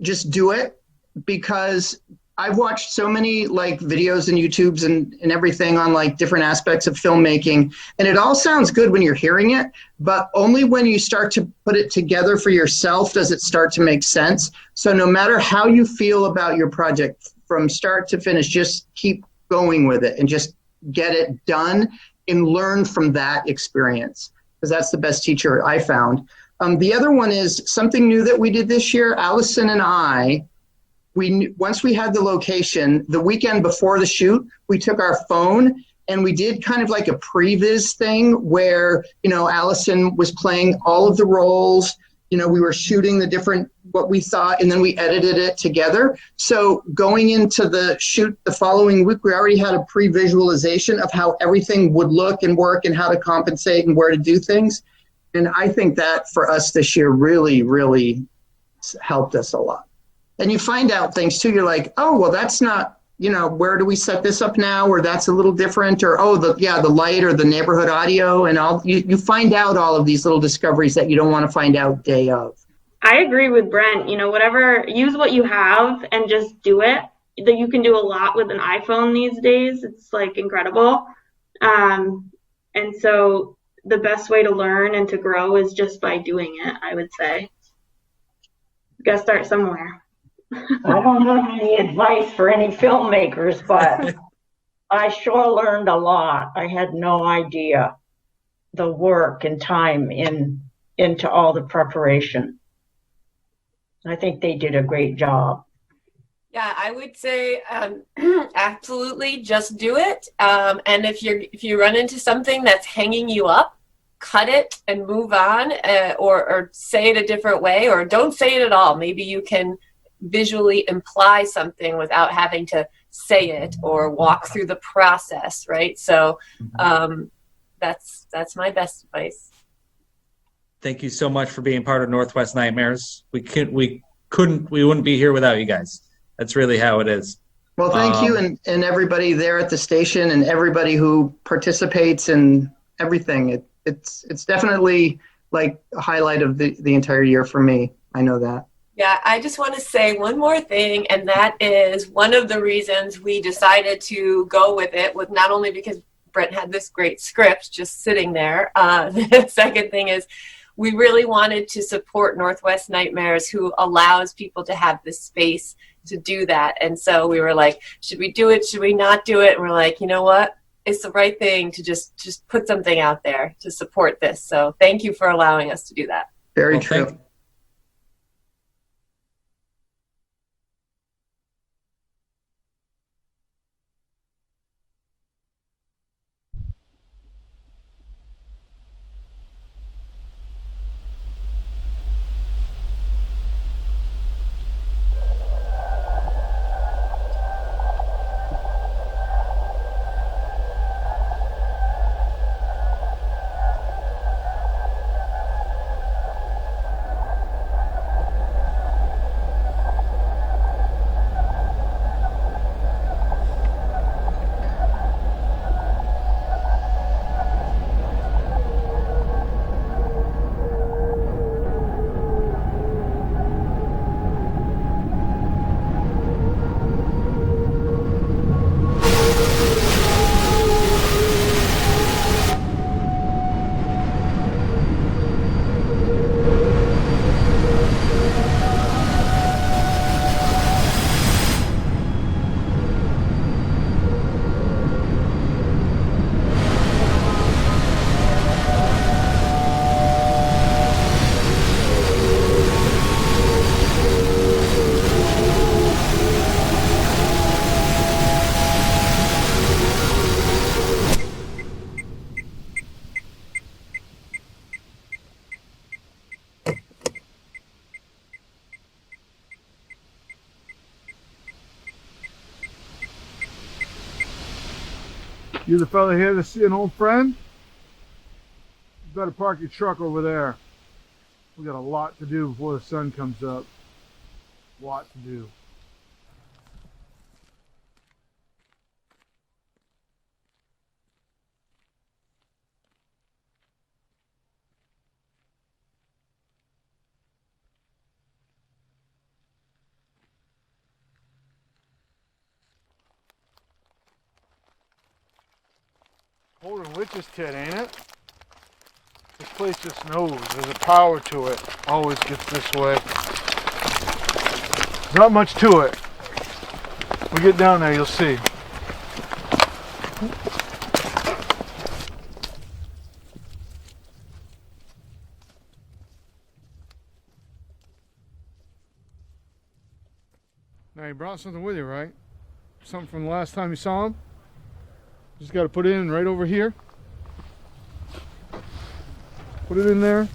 Speaker 16: just do it, because I've watched so many videos and YouTubes and everything on different aspects of filmmaking, and it all sounds good when you're hearing it, but only when you start to put it together for yourself does it start to make sense. So no matter how you feel about your project from start to finish, just keep going with it and just get it done and learn from that experience, because that's the best teacher I found. The other one is something new that we did this year. Allison and I, once we had the location, the weekend before the shoot, we took our phone and we did kind of like a previs thing where, Allison was playing all of the roles. We were shooting the different, what we thought, and then we edited it together. So going into the shoot the following week, we already had a pre-visualization of how everything would look and work and how to compensate and where to do things. And I think that for us this year really, really helped us a lot. And you find out things too. You're like, oh, well, that's not, where do we set this up now? Or that's a little different. Or, oh, the light or the neighborhood audio and all. You find out all of these little discoveries that you don't want to find out day of.
Speaker 17: I agree with Brent. Whatever, use what you have and just do it. That you can do a lot with an iPhone these days. It's like incredible. And so the best way to learn and to grow is just by doing it, I would say. You gotta start somewhere.
Speaker 15: I don't have any advice for any filmmakers, but I sure learned a lot. I had no idea the work and time into all the preparation. I think they did a great job.
Speaker 14: Yeah, I would say absolutely just do it. And if you run into something that's hanging you up, cut it and move on, or say it a different way, or don't say it at all. Maybe you can visually imply something without having to say it or walk through the process, right? So that's my best advice.
Speaker 4: Thank you so much for being part of Northwest Nightmares. We wouldn't be here without you guys. That's really how it is.
Speaker 16: Well, thank you and everybody there at the station and everybody who participates and everything. It's definitely like a highlight of the entire year for me. I know that.
Speaker 14: Yeah, I just want to say one more thing, and that is one of the reasons we decided to go with it was not only because Brent had this great script just sitting there. The second thing is we really wanted to support Northwest Nightmares, who allows people to have this space to do that. And so we were like, should we do it? Should we not do it? And we're like, you know what? It's the right thing to just put something out there to support this. So thank you for allowing us to do that.
Speaker 16: Very true.
Speaker 18: You the fella here to see an old friend? You better park your truck over there. We got a lot to do before the sun comes up. A lot to do. Colder than witch's tit, ain't it? This place just knows. There's a power to it. Always gets this way. There's not much to it. We get down there, you'll see. Now you brought something with you, right? Something from the last time you saw him? Just got to put it in right over here. Put it in there.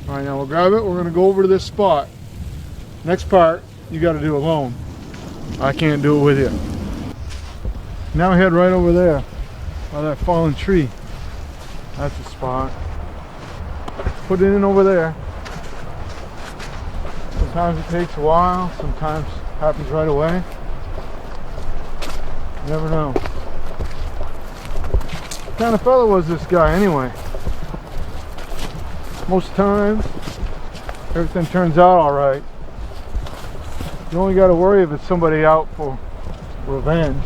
Speaker 18: All right, now we'll grab it. We're going to go over to this spot. Next part, you got to do alone. I can't do it with you. Now head right over there by that fallen tree. That's the spot. Put it in over there. Sometimes it takes a while, sometimes it happens right away. You never know. What kind of fellow was this guy anyway? Most times, everything turns out alright. You only got to worry if it's somebody out for revenge.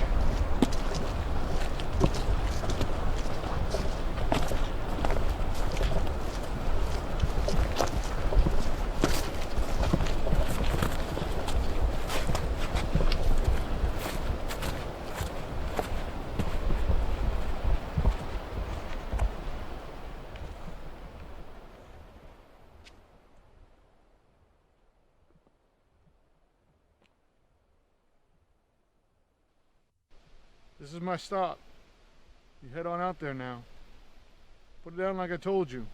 Speaker 18: This is my stop. You head on out there now. Put it down like I told you.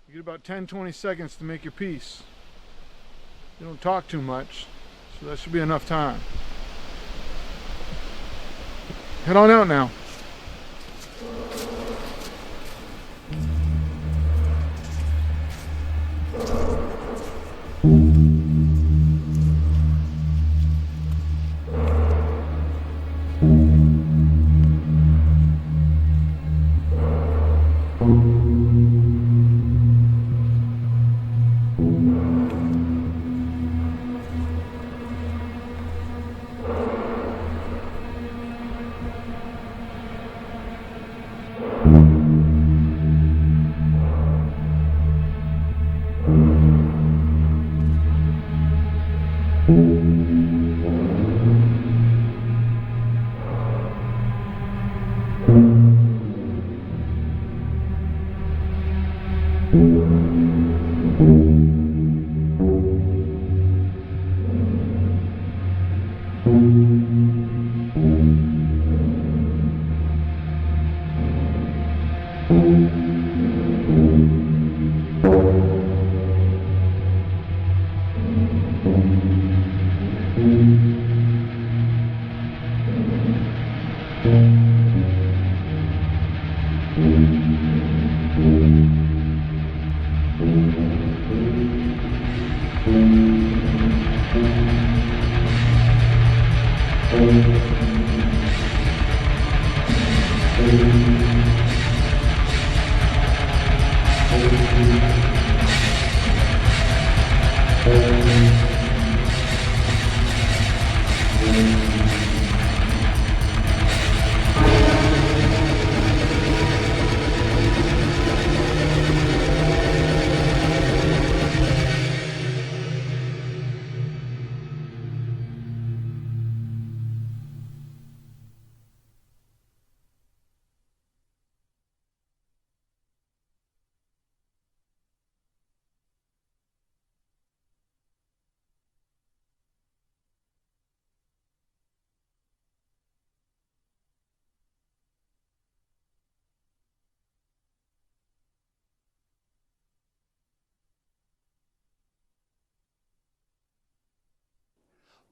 Speaker 18: You get about 10-20 seconds to make your piece. You don't talk too much, so that should be enough time. Head on out now.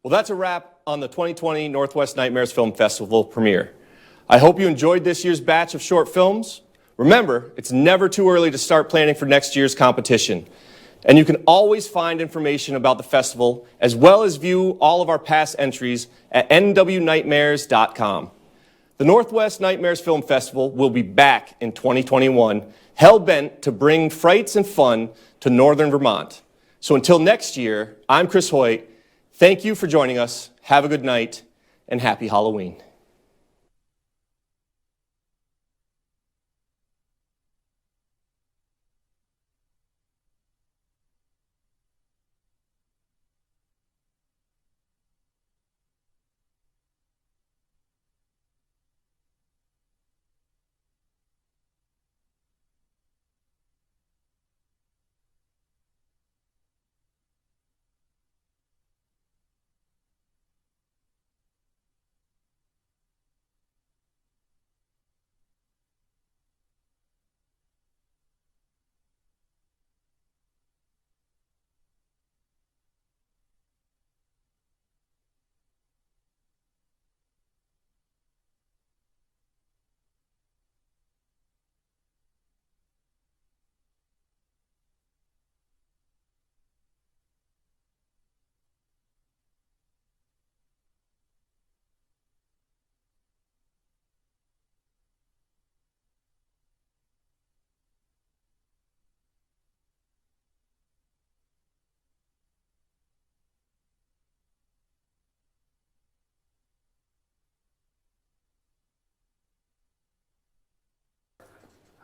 Speaker 2: Well, that's a wrap on the 2020 Northwest Nightmares Film Festival premiere. I hope you enjoyed this year's batch of short films. Remember, it's never too early to start planning for next year's competition. And you can always find information about the festival, as well as view all of our past entries at nwnightmares.com. The Northwest Nightmares Film Festival will be back in 2021, hell-bent to bring frights and fun to northern Vermont. So until next year, I'm Chris Hoyt. Thank you for joining us. Have a good night, and happy Halloween.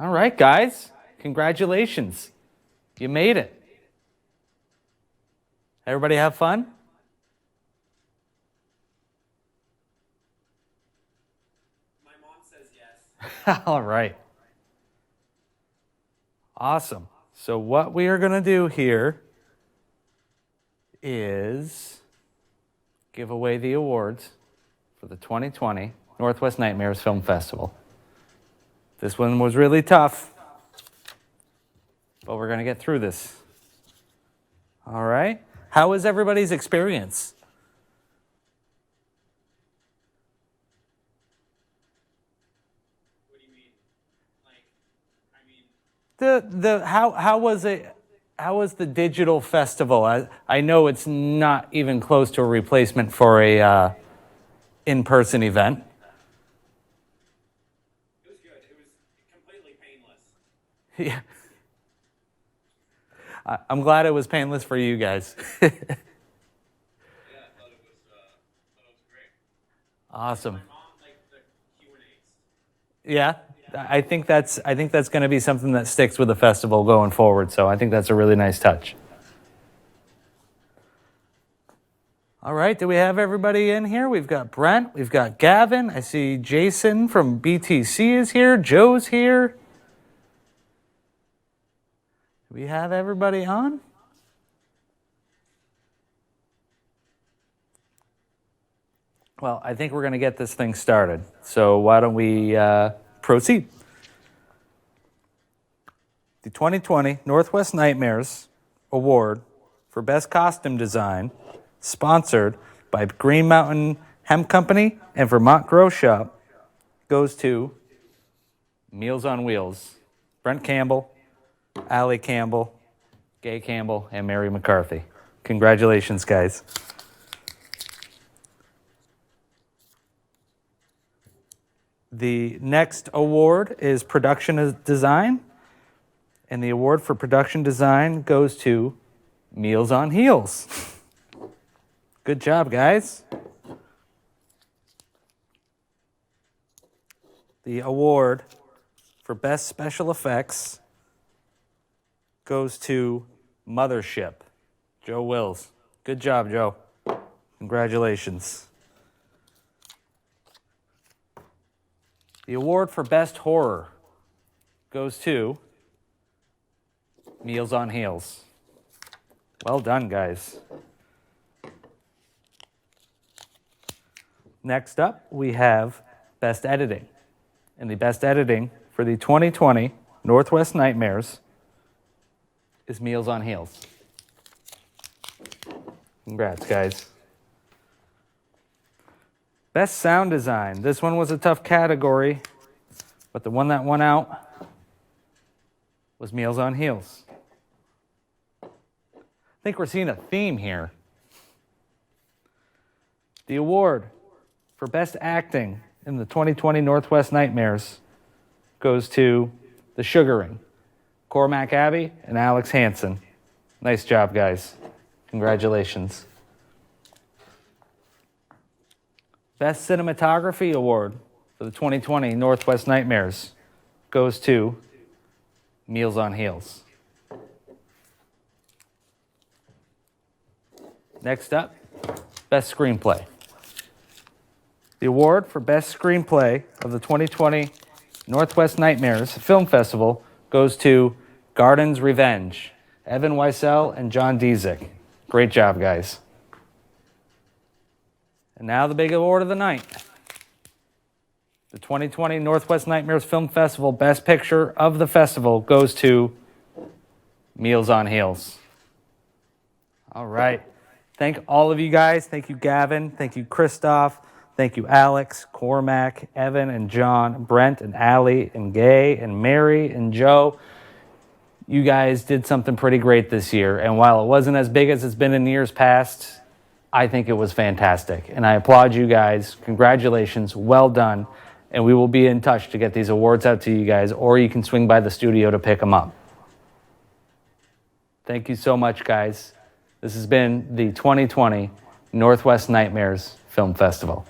Speaker 19: All right, guys. Congratulations. You made it. Everybody have fun?
Speaker 3: My mom says yes.
Speaker 19: All right. Awesome. So what we are going to do here is give away the awards for the 2020 Northwest Nightmares Film Festival. This one was really tough, but we're going to get through this. All right. How was everybody's experience?
Speaker 3: What do you mean?
Speaker 19: How was it? How was the digital festival? I know it's not even close to a replacement for a in-person event.
Speaker 3: It was good. It was completely painless.
Speaker 19: Yeah. I'm glad it was painless for you guys.
Speaker 3: Yeah, I thought it was great.
Speaker 19: Awesome.
Speaker 3: My mom liked the Q&As.
Speaker 19: Yeah, I think that's going to be something that sticks with the festival going forward. So I think that's a really nice touch. All right, do we have everybody in here? We've got Brent, we've got Gavin. I see Jason from BTC is here. Joe's here. Do we have everybody on? Well, I think we're going to get this thing started. So why don't we proceed? The 2020 Northwest Nightmares Award for Best Costume Design, sponsored by Green Mountain Hemp Company and Vermont Grow Shop, goes to Meals on Wheels. Brent Campbell, Allie Campbell, Gay Campbell, and Mary McCarthy. Congratulations, guys. The next award is Production Design, and the award for Production Design goes to Meals on Heels. Good job, guys. The award for Best Special Effects goes to Mothership. Joe Wills. Good job, Joe. Congratulations. The award for Best Horror goes to Meals on Heels. Well done, guys. Next up, we have Best Editing. And the Best Editing for the 2020 Northwest Nightmares is Meals on Heels. Congrats, guys. Best Sound Design. This one was a tough category, but the one that won out was Meals on Heels. I think we're seeing a theme here. The award for Best Acting in the 2020 Northwest Nightmares goes to The Sugaring, Cormac Abbey and Alex Hansen. Nice job, guys. Congratulations. Best Cinematography Award for the 2020 Northwest Nightmares goes to Meals on Heels. Next up, Best Screenplay. The award for Best Screenplay of the 2020 Northwest Nightmares Film Festival goes to Garden's Revenge, Evan Weissel and John Diezik. Great job, guys. And now the big award of the night. The 2020 Northwest Nightmares Film Festival Best Picture of the festival goes to Meals on Heels. All right. Thank all of you guys. Thank you, Gavin. Thank you, Christoph. Thank you, Alex, Cormac, Evan, and John, Brent, and Allie, and Gay, and Mary, and Joe. You guys did something pretty great this year. And while it wasn't as big as it's been in years past, I think it was fantastic. And I applaud you guys. Congratulations. Well done. And we will be in touch to get these awards out to you guys, or you can swing by the studio to pick them up. Thank you so much, guys. This has been the 2020 Northwest Nightmares Film Festival.